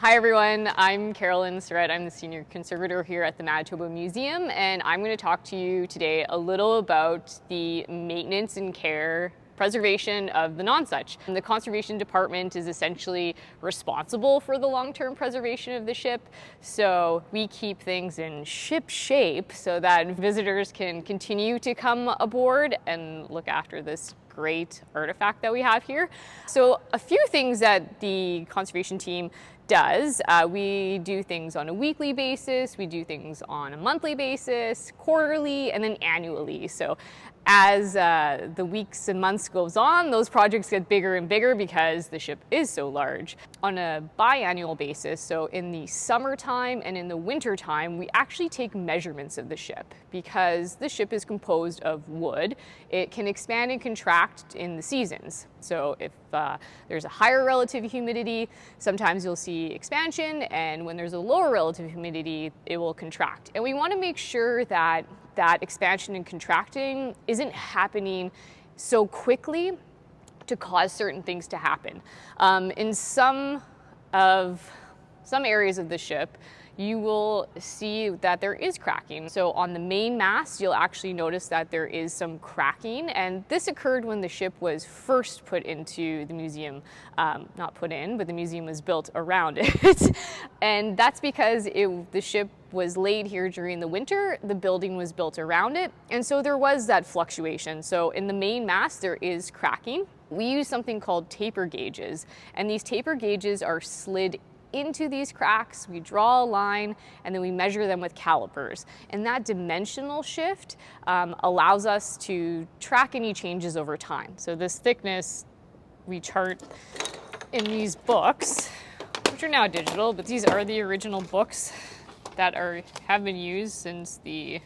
Hi everyone, I'm Carolyn Sirett. I'm the Senior Conservator here at the Manitoba Museum, and I'm going to talk to you today a little about the maintenance and care preservation of the Nonsuch. The Conservation Department is essentially responsible for the long-term preservation of the ship, so we keep things in ship shape so that visitors can continue to come aboard and look after this great artifact that we have here. So a few things that the conservation team does. We do things on a weekly basis, we do things on a monthly basis, quarterly, and then annually. So as the weeks and months goes on, those projects get bigger and bigger because the ship is so large. On a biannual basis, so in the summertime and in the wintertime, we actually take measurements of the ship because the ship is composed of wood. It can expand and contract in the seasons. So if there's a higher relative humidity, sometimes you'll see expansion, and when there's a lower relative humidity, it will contract. And we want to make sure that that expansion and contracting isn't happening so quickly to cause certain things to happen. In some areas of the ship, you will see that there is cracking. So on the main mast, you'll actually notice that there is some cracking, and this occurred when the ship was first put into the museum. Not put in, but the museum was built around it. And that's because the ship was laid here during the winter, the building was built around it, and so there was that fluctuation. So in the main mast, there is cracking. We use something called taper gauges, and these taper gauges are slid into these cracks. We draw a line and then we measure them with calipers, and that dimensional shift allows us to track any changes over time. So this thickness we chart in these books, which are now digital, but these are the original books that have been used since the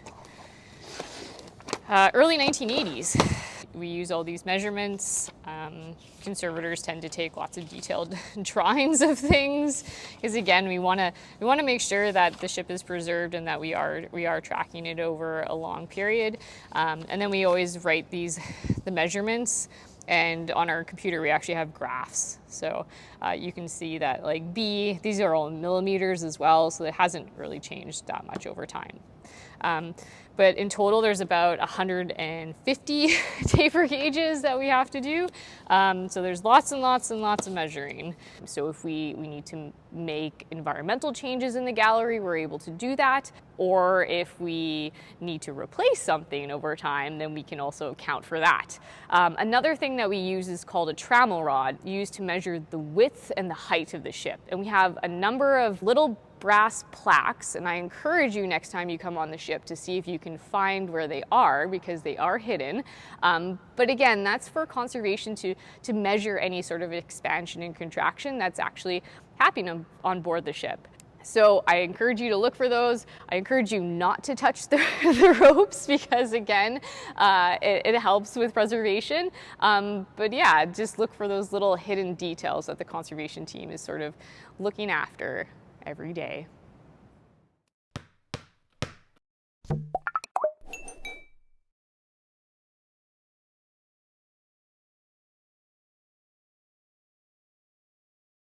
early 1980s. We use all these measurements. Conservators tend to take lots of detailed drawings of things because, again, we want to make sure that the ship is preserved and that we are tracking it over a long period. And then we always write the measurements, and on our computer we actually have graphs. So you can see that, like these are all in millimeters as well, so it hasn't really changed that much over time. But in total, there's about 150 taper gauges that we have to do. So there's lots and lots and lots of measuring. So if we need to make environmental changes in the gallery, we're able to do that. Or if we need to replace something over time, then we can also account for that. Another thing that we use is called a trammel rod, used to measure the width and the height of the ship. And we have a number of little brass plaques, and I encourage you next time you come on the ship to see if you can find where they are, because they are hidden. But again, that's for conservation to measure any sort of expansion and contraction that's actually happening on board the ship. So I encourage you to look for those. I encourage you not to touch the ropes because, again, it helps with preservation. But yeah, just look for those little hidden details that the conservation team is sort of looking after every day.